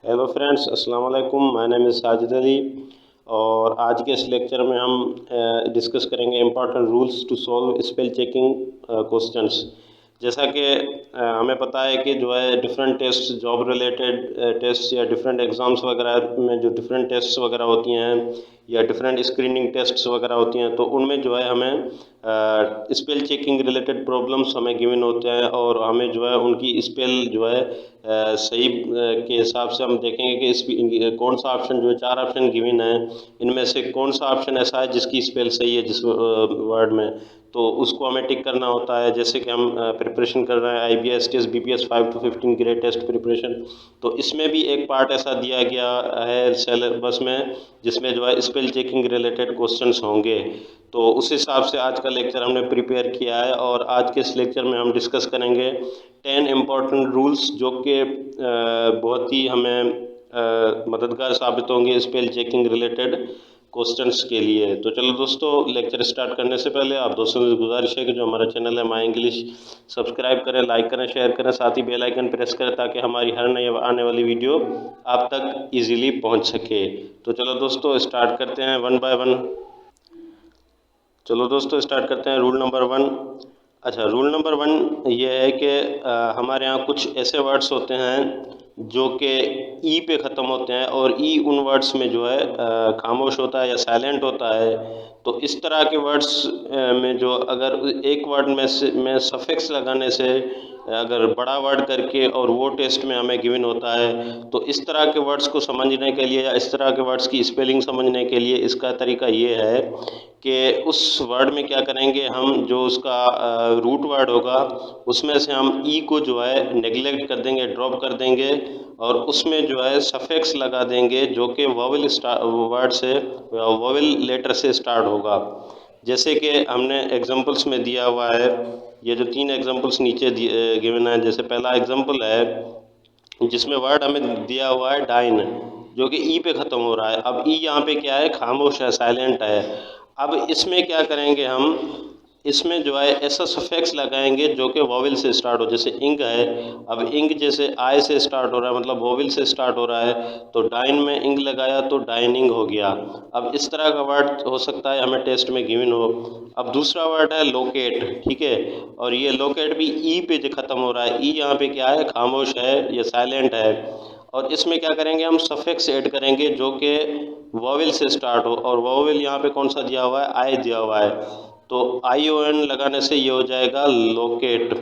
Hello friends, अस्सलाम वालेकुम। My name is Sajid Ali और आज के इस लेक्चर में हम डिस्कस करेंगे important rules to solve spell checking questions. जैसा कि हमें पता है कि जो है different test, job related test या डिफरेंट एग्ज़ाम्स वगैरह में जो डिफरेंट टेस्ट्स वगैरह होती हैं या डिफरेंट स्क्रीनिंग टेस्ट्स वगैरह होती हैं, तो उनमें जो है हमें स्पेल चेकिंग रिलेटेड प्रॉब्लम्स हमें गिवन होते हैं और हमें जो है उनकी स्पेल जो है सही के हिसाब से हम देखेंगे कि इस कौन सा ऑप्शन, जो है 4 ऑप्शन गिवन है, इनमें से कौन सा ऑप्शन ऐसा है जिसकी स्पेल सही है जिस वर्ड में, तो उसको हमें टिक करना होता है। जैसे कि हम प्रिपरेशन कर रहे हैं IBS test, BPS 5 to 15 grade test preparation, तो इसमें भी एक पार्ट ऐसा दिया गया है सिलेबस में जिसमें जो है स्पेल चेकिंग रिलेटेड क्वेश्चंस होंगे। तो उस हिसाब से आज का लेक्चर हमने प्रिपेयर किया है और आज के इस लेक्चर में हम डिस्कस करेंगे 10 इम्पॉर्टेंट रूल्स जो कि बहुत ही हमें मददगार साबित होंगे स्पेल चेकिंग रिलेटेड क्वेश्चंस के लिए। तो चलो दोस्तों, लेक्चर स्टार्ट करने से पहले आप दोस्तों से गुजारिश है कि जो हमारा चैनल है माई इंग्लिश, सब्सक्राइब करें, लाइक करें, शेयर करें, साथ ही बेल आइकन प्रेस करें ताकि हमारी हर नई आने वाली वीडियो आप तक इजीली पहुंच सके। तो चलो दोस्तों, स्टार्ट करते हैं वन बाय वन। चलो दोस्तों, स्टार्ट करते हैं रूल नंबर वन। अच्छा, रूल नंबर वन ये है कि हमारे यहाँ कुछ ऐसे वर्ड्स होते हैं जो कि ई पे ख़त्म होते हैं और ई उन वर्ड्स में जो है खामोश होता है या साइलेंट होता है। तो इस तरह के वर्ड्स में जो अगर एक वर्ड में सफिक्स लगाने से अगर बड़ा वर्ड करके और वो टेस्ट में हमें गिवन होता है, तो इस तरह के वर्ड्स को समझने के लिए या इस तरह के वर्ड्स की स्पेलिंग समझने के लिए इसका तरीका ये है कि उस वर्ड में क्या करेंगे हम, जो उसका रूट वर्ड होगा उसमें से हम ई को जो है नेग्लेक्ट कर देंगे, ड्रॉप कर देंगे और उसमें जो है सफिक्स लगा देंगे जो कि वोवेल वर्ड से, वोवेल लेटर से स्टार्ट होगा। जैसे कि हमने एग्जांपल्स में दिया हुआ है, ये जो 3 एग्जांपल्स नीचे गिवन है। जैसे पहला एग्जांपल है जिसमें वर्ड हमें दिया हुआ है डाइन, जो कि ई पे ख़त्म हो रहा है। अब ई यहाँ पे क्या है, खामोश है, साइलेंट है। अब इसमें क्या करेंगे हम, इसमें जो है ऐसा सफिक्स लगाएंगे जो कि वोवेल से स्टार्ट हो। जैसे इंक है, अब इंक जैसे आई से स्टार्ट हो रहा है, मतलब वोवेल से स्टार्ट हो रहा है, तो डाइन में इंक लगाया तो डाइनिंग हो गया। अब इस तरह का वर्ड हो सकता है हमें टेस्ट में गिवन हो। अब दूसरा वर्ड है लोकेट, ठीक है, और ये लोकेट भी ई पे जो ख़त्म हो रहा है, ई यहाँ पे क्या है, खामोश है, ये साइलेंट है। और इसमें क्या करेंगे हम, सफिक्स ऐड करेंगे जो कि वोवेल से स्टार्ट हो, और वोवेल यहाँ पे कौन सा दिया हुआ है, आई दिया हुआ है, तो ION लगाने से ये हो जाएगा लोकेट।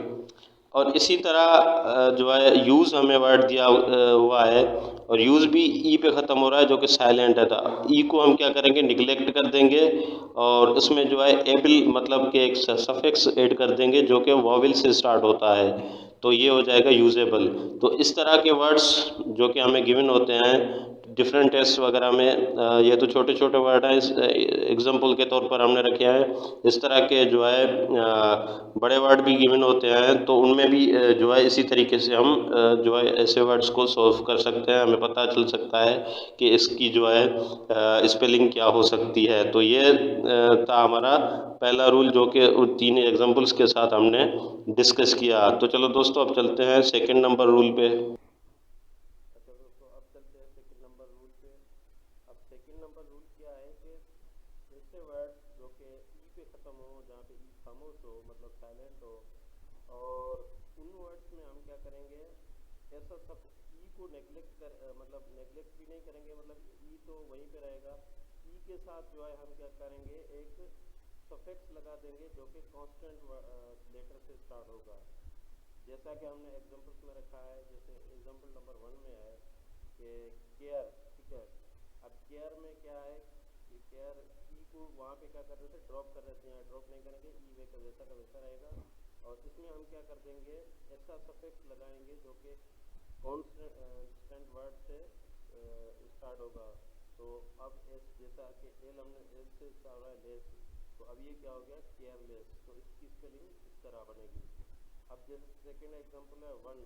और इसी तरह जो है यूज़ हमें वर्ड दिया हुआ है और यूज़ भी ई पे ख़त्म हो रहा है जो कि साइलेंट है, था ई को हम क्या करेंगे, निगलेक्ट कर देंगे और उसमें जो है एबल मतलब कि एक सफिक्स ऐड कर देंगे जो कि वोवेल से स्टार्ट होता है, तो ये हो जाएगा यूजेबल। तो इस तरह के वर्ड्स जो कि हमें गिवन होते हैं डिफरेंट टेस्ट वगैरह में, ये तो छोटे छोटे वर्ड हैं, इस एग्जाम्पल के तौर पर हमने रखे हैं। इस तरह के जो है बड़े वर्ड भी गिवन होते हैं, तो उनमें भी जो है इसी तरीके से हम जो है ऐसे वर्ड्स को सॉल्व कर सकते हैं, हमें पता चल सकता है कि इसकी जो है स्पेलिंग क्या हो सकती है। तो ये था हमारा पहला रूल जो कि 3 एग्जाम्पल्स के साथ हमने डिस्कस किया। तो चलो दोस्तों, अब चलते हैं सेकंड नंबर रूल पे। अच्छा दोस्तों, अब चलते हैं सेकंड नंबर रूल पे। अब सेकंड नंबर रूल क्या है कि ऐसे वर्ड्स जो कि ई पे ख़त्म हो, जहाँ पे ई खामोश हो, मतलब साइलेंट हो, और उन वर्ड्स में हम क्या करेंगे, ऐसा सब ई को नेग्लेक्ट कर मतलब नेग्लेक्ट भी नहीं करेंगे, मतलब ई तो वहीं पे रहेगा। ई के साथ जो है हम क्या करेंगे, एक सफिक्स लगा देंगे जो कि कांस्टेंट लेटर से स्टार्ट होगा। जैसा कि हमने एग्जांपल्स में रखा है, जैसे एग्जांपल नंबर 1 में है कि केयर, ठीक है। अब केयर में क्या है कि केयर ई को वहाँ पे क्या कर रहे थे, ड्रॉप कर रहे थे, यहाँ ड्रॉप नहीं करेंगे, ई वे का वैसा रहेगा। और इसमें हम क्या कर देंगे, ऐसा सफिक्स लगाएंगे जो कि कॉन्स्टेंट वर्ड से स्टार्ट होगा। तो अब एस, जैसा कि एल हमने एल से स्टार्ट हो रहा है, लेस, तो अब ये क्या हो गया, केयरलेस, तो इसकी स्पेलिंग इस तरह बनेगी। अब जैसे सेकेंड एग्जांपल है 1,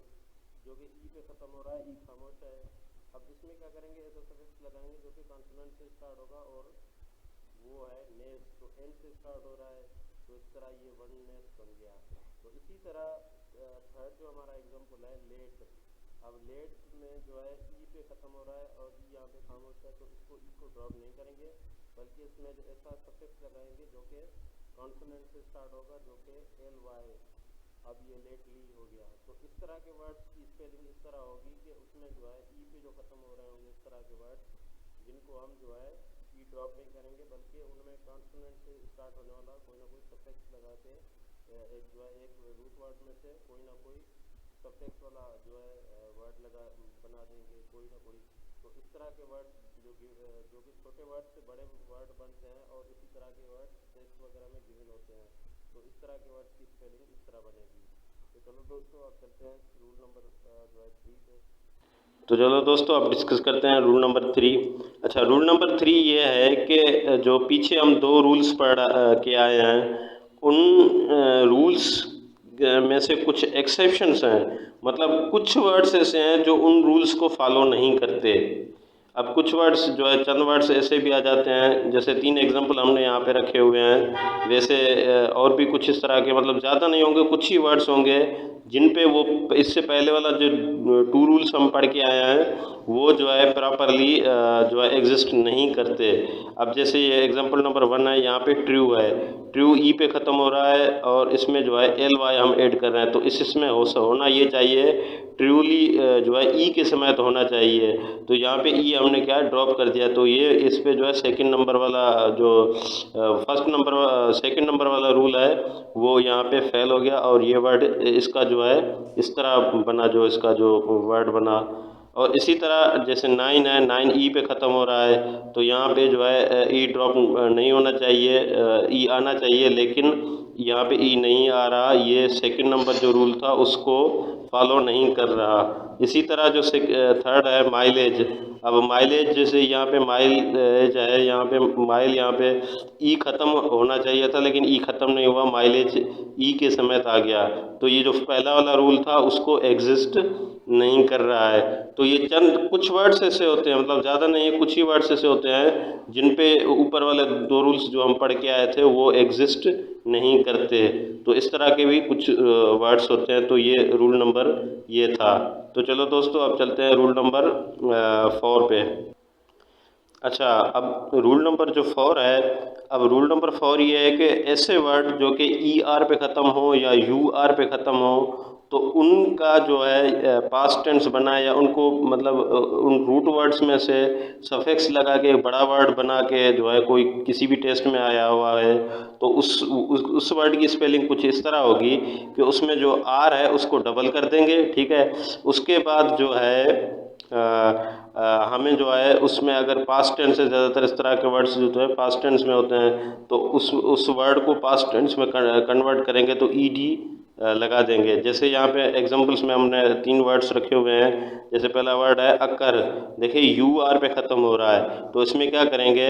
जो कि ई पे ख़त्म हो रहा है, ई खामोश है। अब इसमें क्या करेंगे, ऐसा सफिक्स लगाएंगे जो कि कॉन्सोनेंट से स्टार्ट होगा और वो है नेस, तो एन से स्टार्ट हो रहा है, तो इस तरह ये वन नेस बन गया। तो इसी तरह थर्ड जो हमारा एग्जांपल है लेट, अब लेट में जो है ई पे ख़त्म हो रहा है और ई यहाँ पे खामोश है, तो इसको ई को ड्रॉप नहीं करेंगे, बल्कि इसमें जो ऐसा सफिक्स लगाएंगे जो कि कॉन्सोनेंट से स्टार्ट होगा, जो कि एल वाई। अब ये लेटली हो गया। तो इस तरह के वर्ड्स की स्पेलिंग इस तरह होगी कि उसमें जो है ई पे जो ख़त्म हो रहे होंगे इस तरह के वर्ड्स, जिनको हम जो है ई ड्रॉप नहीं करेंगे, बल्कि उनमें कॉन्सोनेंट से स्टार्ट होने वाला कोई ना कोई सफिक्स लगा के एक जो है एक रूट वर्ड में से कोई ना कोई सफिक्स वाला जो है वर्ड लगा बना देंगे कोई ना कोई। तो इस तरह के वर्ड जो कि छोटे वर्ड से बड़े वर्ड बनते हैं, और इसी तरह के वर्ड टेस्ट वगैरह में गिवन होते हैं। तो इस तरह के वर्ड्स की स्पेलिंग इस तरह बनेगी। तो चलो दोस्तों अब चलते हैं रूल नंबर जो है 3 पे। तो चलो दोस्तों अब डिस्कस करते हैं रूल नंबर 3। अच्छा, रूल नंबर 3 ये है कि जो पीछे हम 2 रूल्स पढ़ के आए हैं, उन रूल्स में से कुछ एक्सेप्शंस हैं, मतलब कुछ वर्ड्स ऐसे हैं जो उन रूल्स को फॉलो नहीं करते। अब कुछ वर्ड्स जो है, चंद वर्ड्स ऐसे भी आ जाते हैं, जैसे 3 एग्जांपल हमने यहाँ पे रखे हुए हैं। वैसे और भी कुछ इस तरह के, मतलब ज़्यादा नहीं होंगे, कुछ ही वर्ड्स होंगे जिन पे वो इससे पहले वाला जो 2 रूल्स हम पढ़ के आए हैं वो जो है प्रॉपरली जो है एग्जिस्ट नहीं करते। अब जैसे ये एग्जांपल नंबर 1 है, यहाँ पे ट्रू है, ट्रू ई पे ख़त्म हो रहा है और इसमें जो है एल वाई हम ऐड कर रहे हैं, तो इसमें होना ये चाहिए ट्रूली जो है ई के समय तो होना चाहिए। तो यहाँ पे ई हमने क्या ड्रॉप कर दिया, तो ये इस पे जो है सेकंड नंबर वाला जो सेकंड नंबर वाला रूल है वो यहाँ पे फेल हो गया, और ये वर्ड इसका जो है इस तरह बना, जो इसका जो वर्ड बना। और इसी तरह जैसे 9 है, 9 ई पे ख़त्म हो रहा है, तो यहाँ पे जो है ई ड्रॉप नहीं होना चाहिए, ई आना चाहिए, लेकिन यहाँ पे ई नहीं आ रहा, ये सेकंड नंबर जो रूल था उसको फॉलो नहीं कर रहा। इसी तरह जो थर्ड है माइलेज। अब माइलेज जैसे यहाँ पे माइलेज है, यहाँ पे माइल, यहाँ पे ई ख़त्म होना चाहिए था लेकिन ई ख़त्म नहीं हुआ, माइलेज ई के समेत आ गया, तो ये जो पहला वाला रूल था उसको एग्जिस्ट नहीं कर रहा है। तो ये चंद कुछ वर्ड्स ऐसे होते हैं, मतलब ज़्यादा नहीं है, कुछ ही वर्ड्स ऐसे होते हैं जिन पे ऊपर वाले 2 रूल्स जो हम पढ़ के आए थे वो एग्जिस्ट नहीं करते। तो इस तरह के भी कुछ वर्ड्स होते हैं। तो ये रूल नंबर ये था। तो चलो दोस्तों अब चलते हैं रूल नंबर 4 पे। अच्छा, अब रूल नंबर जो 4 है, अब रूल नंबर 4 ये है कि ऐसे वर्ड जो कि ई आर पे ख़त्म हो या यू आर पे ख़त्म हो, तो उनका जो है पास्ट टेंस बना, या उनको मतलब उन रूट वर्ड्स में से सफिक्स लगा के बड़ा वर्ड बना के जो है कोई किसी भी टेस्ट में आया हुआ है, तो उस वर्ड की स्पेलिंग कुछ इस तरह होगी कि उसमें जो आर है उसको डबल कर देंगे, ठीक है। उसके बाद जो है हमें जो है उसमें अगर पास्ट टेंस से, ज़्यादातर इस तरह के वर्ड्स जो है पास्ट टेंस में होते हैं, तो उस वर्ड को पास्ट टेंस में कन्वर्ट करेंगे तो ईडी लगा देंगे। जैसे यहाँ पे एग्जांपल्स में हमने 3 वर्ड्स रखे हुए हैं। जैसे पहला वर्ड है अकर, देखिए यू आर पे ख़त्म हो रहा है, तो इसमें क्या करेंगे,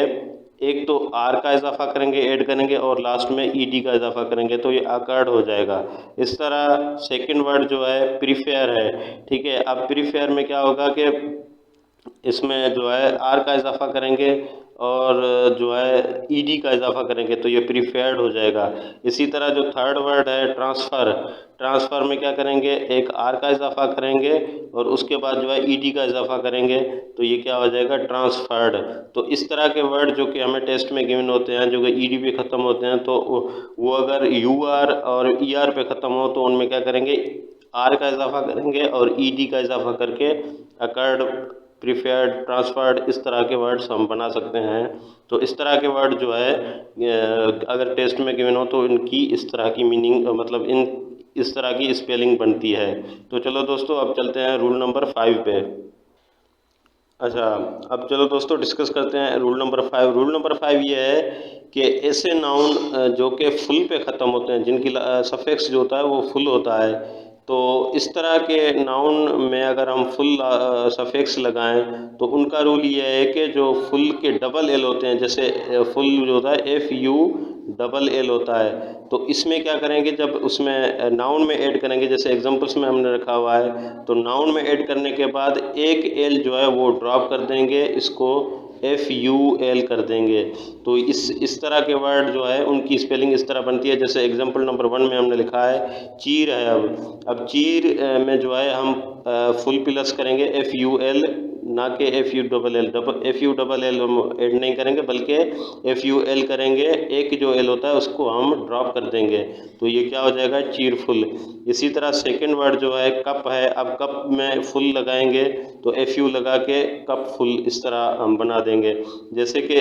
एक तो आर का इजाफा करेंगे, ऐड करेंगे, और लास्ट में ईडी का इजाफा करेंगे, तो ये अकर्ड हो जाएगा। इस तरह सेकंड वर्ड जो है प्रीफेयर है, ठीक है। अब प्रीफेयर में क्या होगा कि इसमें जो है आर का इजाफा करेंगे और जो है ईडी का इजाफा करेंगे, तो ये प्रीफेयर्ड हो जाएगा। इसी तरह जो थर्ड वर्ड है ट्रांसफ़र, ट्रांसफ़र में क्या करेंगे, एक आर का इजाफा करेंगे और उसके बाद जो है ईडी का इजाफा करेंगे, तो ये क्या हो जाएगा, ट्रांसफर्ड। तो इस तरह के वर्ड जो कि हमें टेस्ट में गिवन होते हैं, जो कि ईडी पे ख़त्म होते हैं, तो वो अगर यू आर और ई आर पे ख़त्म हो तो उनमें क्या करेंगे, आर का इजाफा करेंगे और ईडी का इजाफा करके अकर्ड, प्रीफेयर्ड, ट्रांसफर्ड, इस तरह के वर्ड्स हम बना सकते हैं। तो इस तरह के वर्ड जो है अगर टेस्ट में गिवन हो तो इनकी इस तरह की मीनिंग, मतलब इस तरह की स्पेलिंग बनती है। तो चलो दोस्तों अब चलते हैं रूल नंबर 5 पे। अच्छा, अब चलो दोस्तों डिस्कस करते हैं रूल नंबर 5। रूल नंबर 5 ये है कि ऐसे नाउन जो कि फुल पे ख़त्म होते हैं, जिनकी सफिक्स जो होता है वो फुल होता है, तो इस तरह के नाउन में अगर हम फुल सफिक्स लगाएं तो उनका रूल ये है कि जो फुल के डबल एल होते हैं, जैसे फुल जो होता है एफ यू डबल एल होता है, तो इसमें क्या करेंगे, जब उसमें नाउन में ऐड करेंगे, जैसे एग्जांपल्स में हमने रखा हुआ है, तो नाउन में ऐड करने के बाद एक एल जो है वो ड्रॉप कर देंगे, इसको FUL कर देंगे। तो इस तरह के वर्ड जो है उनकी स्पेलिंग इस तरह बनती है। जैसे एग्जाम्पल नंबर 1 में हमने लिखा है चीर है। अब चीर में जो है हम फुल प्लस करेंगे FUL, ना कि FULL हम ऐड नहीं करेंगे, बल्कि FUL करेंगे। एक जो L होता है उसको हम ड्रॉप कर देंगे, तो ये क्या हो जाएगा, चीरफुल। इसी तरह सेकंड वर्ड जो है कप है। अब कप में फुल लगाएंगे तो FU लगा के कप फुल इस तरह हम बना देंगे। जैसे कि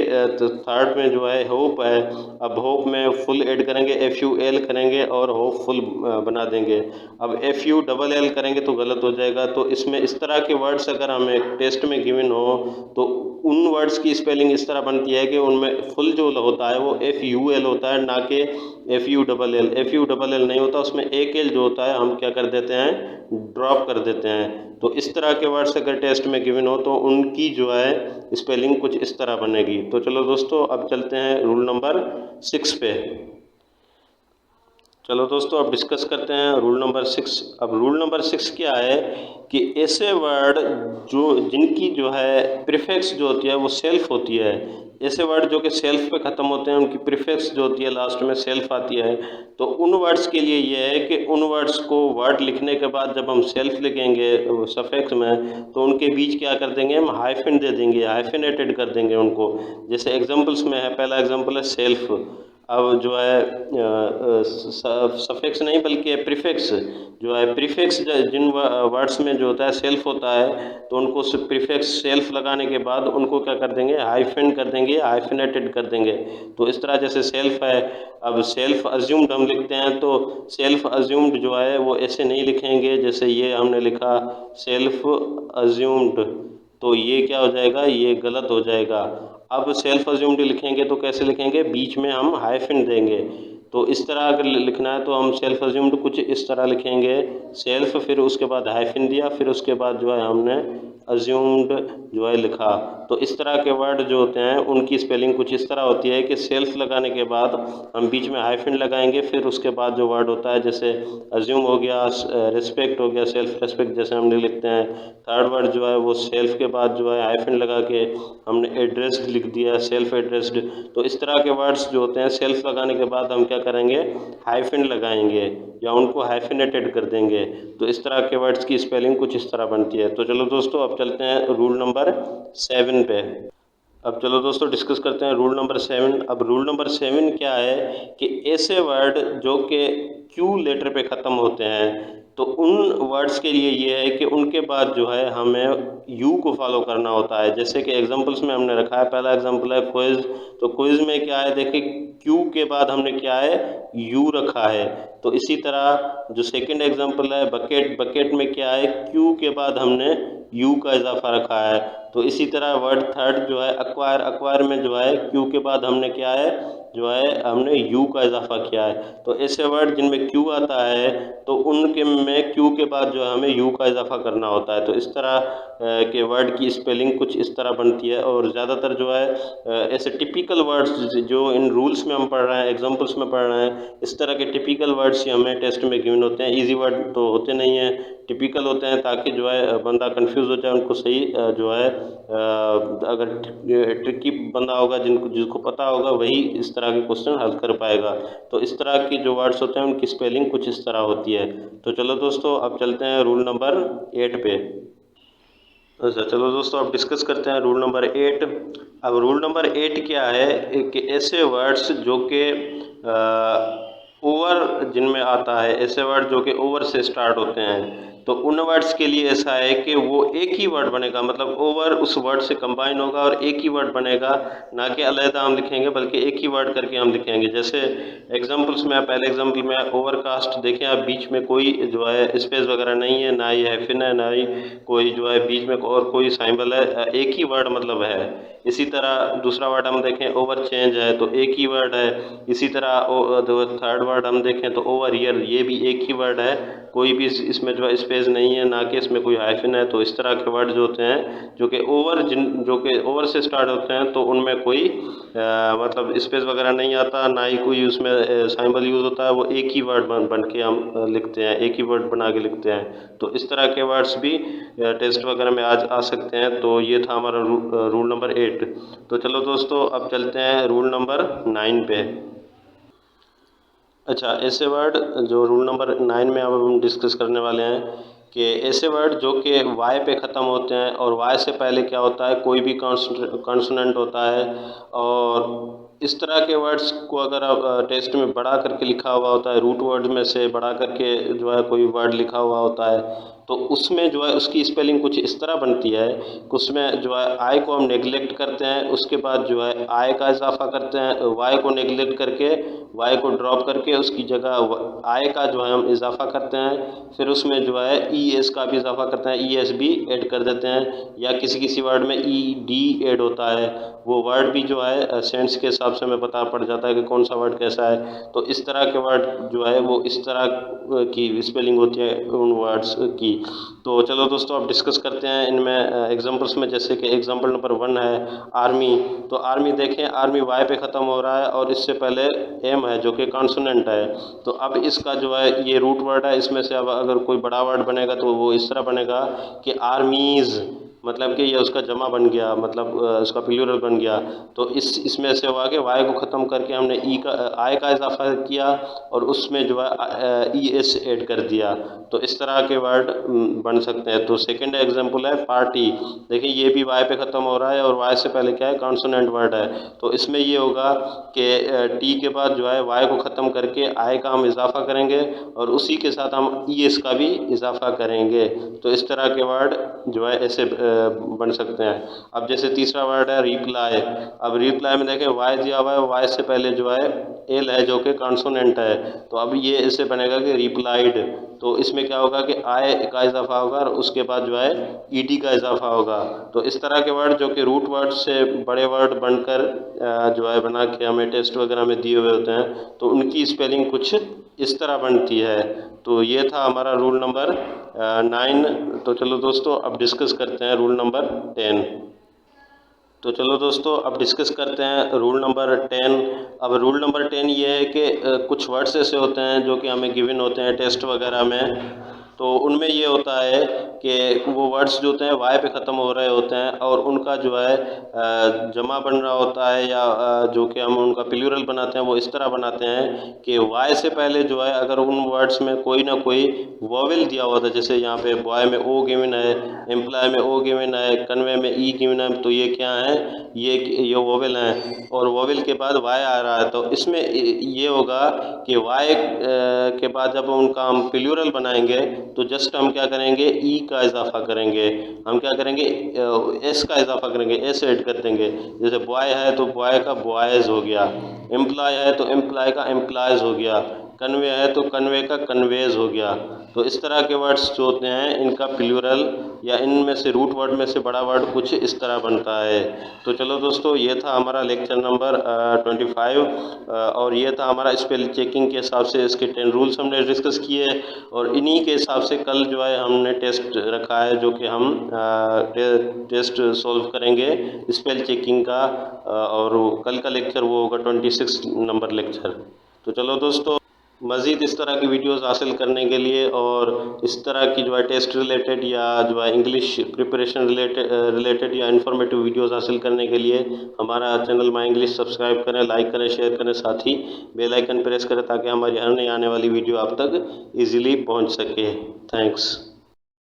थर्ड में जो है होप है। अब होप में फुल ऐड करेंगे, FUL करेंगे और होप फुल बना देंगे। अब FULL करेंगे तो गलत हो जाएगा। तो इसमें इस तरह के वर्ड्स अगर हमें टेस्ट में गिवन हो तो उन वर्ड्स की स्पेलिंग इस तरह बनती है कि उनमें फुल जो होता है वो FUL होता है, ना कि FULL। FULL नहीं होता, उसमें एक L जो होता है हम क्या कर देते हैं, ड्रॉप कर देते हैं। तो इस तरह के वर्ड्स अगर टेस्ट में गिवन हो तो उनकी जो है स्पेलिंग कुछ इस तरह बनेगी। तो चलो दोस्तों अब चलते हैं रूल नंबर 6 पे। चलो दोस्तों अब डिस्कस करते हैं रूल नंबर 6। अब रूल नंबर 6 क्या है कि ऐसे वर्ड जो जिनकी जो है प्रीफिक्स जो होती है वो सेल्फ होती है। ऐसे वर्ड जो कि सेल्फ पे ख़त्म होते हैं उनकी प्रीफिक्स जो होती है लास्ट में सेल्फ आती है। तो उन वर्ड्स के लिए ये है कि उन वर्ड्स को वर्ड लिखने के बाद जब हम सेल्फ लिखेंगे सफिक्स में तो उनके बीच क्या कर देंगे, हम हाइफन दे देंगे, हाइफिनेटेड कर देंगे उनको। जैसे एग्जाम्पल्स में है, पहला एग्जाम्पल है सेल्फ। अब जो है सफिक्स नहीं बल्कि प्रीफिक्स जो है, प्रीफिक्स जिन वर्ड्स में जो होता है सेल्फ होता है तो उनको प्रीफिक्स सेल्फ लगाने के बाद उनको क्या कर देंगे, हाइफन कर देंगे, हाइफिनेटेड कर देंगे। तो इस तरह जैसे सेल्फ है, अब सेल्फ अज्यूम्ड हम लिखते हैं तो सेल्फ अज्यूम्ड जो है वो ऐसे नहीं लिखेंगे जैसे ये हमने लिखा सेल्फ अज्यूम्ड, तो ये क्या हो जाएगा, ये गलत हो जाएगा। अब सेल्फ अज्यूम्ड लिखेंगे तो कैसे लिखेंगे, बीच में हम हाइफन देंगे। तो इस तरह अगर लिखना है तो हम सेल्फ अज्यूम्ड कुछ इस तरह लिखेंगे, सेल्फ फिर उसके बाद हाइफन दिया, फिर उसके बाद जो है हमने अज्यूम्ड जो है लिखा। तो इस तरह के वर्ड जो होते हैं उनकी स्पेलिंग कुछ इस तरह होती है कि सेल्फ लगाने के बाद हम बीच में हाइफन लगाएंगे, फिर उसके बाद जो वर्ड होता है जैसे अज्यूम हो गया, रिस्पेक्ट हो गया, सेल्फ रिस्पेक्ट जैसे हम लिखते हैं। थर्ड वर्ड जो है वो सेल्फ के बाद जो है हाइफन लगा के हमने एड्रेस्ड लिख दिया, सेल्फ एड्रेस्ड। तो इस तरह के वर्ड्स जो होते हैं सेल्फ लगाने के बाद हम क्या करेंगे, हाइफन लगाएंगे या उनको हाइफिनेटेड कर देंगे। तो इस तरह के वर्ड्स की स्पेलिंग कुछ इस तरह बनती है। तो चलो दोस्तों अब चलते हैं रूल नंबर 7 पे। अब चलो दोस्तों डिस्कस करते हैं रूल नंबर 7। अब रूल नंबर 7 क्या है कि ऐसे वर्ड जो कि क्यू लेटर पे ख़त्म होते हैं तो उन वर्ड्स के लिए ये है कि उनके बाद जो है हमें यू को फॉलो करना होता है। जैसे कि एग्जांपल्स में हमने रखा है, पहला एग्जांपल है क्विज। तो क्विज में क्या है, देखिए क्यू के बाद हमने क्या है, यू रखा है। तो इसी तरह जो सेकंड एग्जांपल है बकेट, बकेट में क्या है, क्यू के बाद हमने यू का इजाफा रखा है। तो इसी तरह वर्ड थर्ड जो है एक्वायर, एक्वायर में जो है क्यू के बाद हमने क्या है, जो है हमने यू का इजाफा किया है। तो ऐसे वर्ड जिनमें क्यू आता है तो उनके में क्यू के बाद जो है हमें यू का इजाफा करना होता है। तो इस तरह के वर्ड की स्पेलिंग कुछ इस तरह बनती है। और ज़्यादातर जो है ऐसे टिपिकल वर्ड्स जो इन रूल्स में हम पढ़ रहे हैं, एग्जाम्पल्स में पढ़ रहे हैं, इस तरह के टिपिकल वर्ड्स ही हमें टेस्ट में गिवन होते हैं। ईजी वर्ड तो होते नहीं हैं, टिपिकल होते हैं, ताकि जो है बंदा कंफ्यूज हो जाए, उनको सही जो है अगर ट्रिकी बंदा होगा जिसको पता होगा वही इस तरह के क्वेश्चन हल कर पाएगा। तो इस तरह की जो वर्ड्स होते हैं उनकी स्पेलिंग कुछ इस तरह होती है। तो चलो दोस्तों अब चलते हैं रूल नंबर 8 पे। अच्छा चलो दोस्तों अब डिस्कस करते हैं रूल नंबर 8। अब रूल नंबर 8 क्या है कि ऐसे वर्ड्स जो कि ओवर जिनमें आता है, ऐसे वर्ड जो कि ओवर से स्टार्ट होते हैं, तो उन वर्ड्स के लिए ऐसा है कि वो एक ही वर्ड बनेगा, मतलब ओवर उस वर्ड से कंबाइन होगा और एक ही वर्ड बनेगा, ना कि अलग हम लिखेंगे बल्कि एक ही वर्ड करके हम लिखेंगे। जैसे एग्जांपल्स में, पहले एग्जांपल में ओवरकास्ट देखें आप, बीच में कोई जो है स्पेस वगैरह नहीं है, ना ही हाइफन है, ना ही कोई जो है बीच में और कोई साइंबल है, एक ही वर्ड मतलब है। इसी तरह दूसरा वर्ड हम देखें ओवर चेंज है तो एक ही वर्ड है। इसी तरह थर्ड वर्ड हम देखें तो ओवर ईयर, ये भी एक ही वर्ड है, कोई भी इसमें जो है स्पेस स्पेस नहीं है, ना कि इसमें कोई हाइफन है। तो इस तरह के वर्ड जो होते हैं जो कि ओवर से स्टार्ट होते हैं, तो उनमें कोई मतलब स्पेस वगैरह नहीं आता, ना ही कोई उसमें सिंबल यूज़ होता है। वो एक ही वर्ड बन के हम लिखते हैं, एक ही वर्ड बना के लिखते हैं। तो इस तरह के वर्ड्स भी टेस्ट वगैरह में आज आ सकते हैं। तो ये था हमारा रूल नंबर 8। तो चलो दोस्तों, अब चलते हैं रूल नंबर 9 पे। अच्छा, ऐसे वर्ड जो रूल नंबर 9 में अब हम डिस्कस करने वाले हैं कि ऐसे वर्ड जो कि वाई पे ख़त्म होते हैं और वाई से पहले क्या होता है, कोई भी कॉन्सोनेंट होता है। और इस तरह के वर्ड्स को अगर आप टेस्ट में बढ़ा करके लिखा हुआ होता है, रूट वर्ड में से बढ़ा करके जो है कोई वर्ड लिखा हुआ होता है, तो उसमें जो है उसकी स्पेलिंग कुछ इस तरह बनती है कि उसमें जो है आई को हम नेगलेक्ट करते हैं, उसके बाद जो है आई का इजाफा करते हैं, वाई को नेगलेक्ट करके वाई को ड्रॉप करके उसकी जगह आई का जो है हम इजाफा करते हैं। फिर उसमें जो है ई एस का भी इजाफा करते हैं, ई एस भी ऐड कर देते हैं, या किसी किसी वर्ड में ई डी ऐड होता है। वो वर्ड भी जो है सेंस के हिसाब से हमें पता पड़ जाता है कि कौन सा वर्ड कैसा है। तो इस तरह के वर्ड जो है वो इस तरह की स्पेलिंग होती है उन वर्ड्स की। तो चलो दोस्तों, अब डिस्कस करते हैं इनमें एग्जांपल्स में। जैसे कि एग्जांपल नंबर 1 है आर्मी। तो आर्मी देखें, आर्मी वाई पे ख़त्म हो रहा है और इससे पहले एम है जो कि कॉन्सोनेंट है। तो अब इसका जो है ये रूट वर्ड है, इसमें से अब अगर कोई बड़ा वर्ड बनेगा तो वो इस तरह बनेगा कि आर्मीज़, मतलब कि ये उसका जमा बन गया, मतलब उसका प्लूरल बन गया। तो इसमें से हुआ कि वाई को ख़त्म करके हमने ई का आई का इजाफा किया और उसमें जो है ई एस ऐड कर दिया। तो इस तरह के वर्ड बन सकते हैं। तो सेकंड एग्जांपल है पार्टी। देखिए, ये भी वाई पे ख़त्म हो रहा है और वाई से पहले क्या है, कॉन्सोनेंट वर्ड है। तो इसमें ये होगा कि टी के बाद जो है वाई को ख़त्म करके आई का हम इजाफा करेंगे और उसी के साथ हम ई एस का भी इजाफा करेंगे। तो इस तरह के वर्ड जो है ऐसे बन सकते हैं। अब जैसे तीसरा वर्ड है रिप्लाई। अब रिप्लाई में देखें वाई दिया हुआ है, वाई से पहले जो है एल है जो कि कॉन्सोनेंट है। तो अब ये ऐसे बनेगा कि रिप्लाइड। तो इसमें क्या होगा कि आई का इजाफा होगा और उसके बाद जो है ईडी का इजाफा होगा। तो इस तरह के वर्ड जो कि रूट वर्ड से बड़े वर्ड बनकर जो है बना के हमें टेस्ट वगैरह में दिए हुए होते हैं, तो उनकी स्पेलिंग कुछ इस तरह बनती है। तो ये था हमारा रूल नंबर 9। तो चलो दोस्तों, अब डिस्कस करते हैं रूल नंबर 10। तो चलो दोस्तों, अब डिस्कस करते हैं रूल नंबर 10। अब रूल नंबर 10 ये है कि कुछ वर्ड्स ऐसे होते हैं जो कि हमें गिवन होते हैं टेस्ट वगैरह में। तो उनमें ये होता है कि वो वर्ड्स जो होते हैं वाई पे ख़त्म हो रहे होते हैं और उनका जो है जमा बन रहा होता है, या जो कि हम उनका प्लूरल बनाते हैं वो इस तरह बनाते हैं कि वाई से पहले जो है अगर उन वर्ड्स में कोई ना कोई वोवेल दिया हुआ था, जैसे यहाँ पे बॉय में ओ गिवन है, एम्प्लॉय में ओ गिवन है, कन्वे में ई गिवन है, तो ये क्या है, ये वोवेल हैं और वोवेल के बाद वाई आ रहा है। तो इसमें ये होगा कि वाई के बाद जब उनका हम प्लूरल बनाएंगे तो जस्ट हम क्या करेंगे, ई का इजाफा करेंगे, हम क्या करेंगे, एस का इजाफा करेंगे, एस ऐड कर देंगे। जैसे बॉय है तो बॉय का बॉयज़ हो गया, एम्प्लॉय है तो एम्प्लॉय का एम्प्लॉयज़ हो गया, कन्वे है तो कन्वे का कन्वेज हो गया। तो इस तरह के वर्ड्स जो होते हैं इनका प्लूरल या इनमें से रूट वर्ड में से बड़ा वर्ड कुछ इस तरह बनता है। तो चलो दोस्तों, ये था हमारा लेक्चर नंबर 25 और ये था हमारा स्पेल चेकिंग के हिसाब से इसके 10 रूल्स हमने डिस्कस किए और इन्हीं के हिसाब से कल जो है हमने टेस्ट रखा है जो कि हम टेस्ट सॉल्व करेंगे स्पेल चेकिंग का, और कल का लेक्चर वो होगा 26 नंबर लेक्चर। तो चलो दोस्तों, मज़ीद इस तरह की वीडियोस हासिल करने के लिए और इस तरह की जो है टेस्ट रिलेटेड या जो है इंग्लिश प्रिपरेशन रिलेटेड या इन्फॉर्मेटिव वीडियोस हासिल करने के लिए हमारा चैनल माई इंग्लिश सब्सक्राइब करें, लाइक करें, शेयर करें, साथ ही बेल आइकन प्रेस करें ताकि हमारी हर नई आने वाली वीडियो आप तक ईज़िली पहुँच सके। थैंक्स।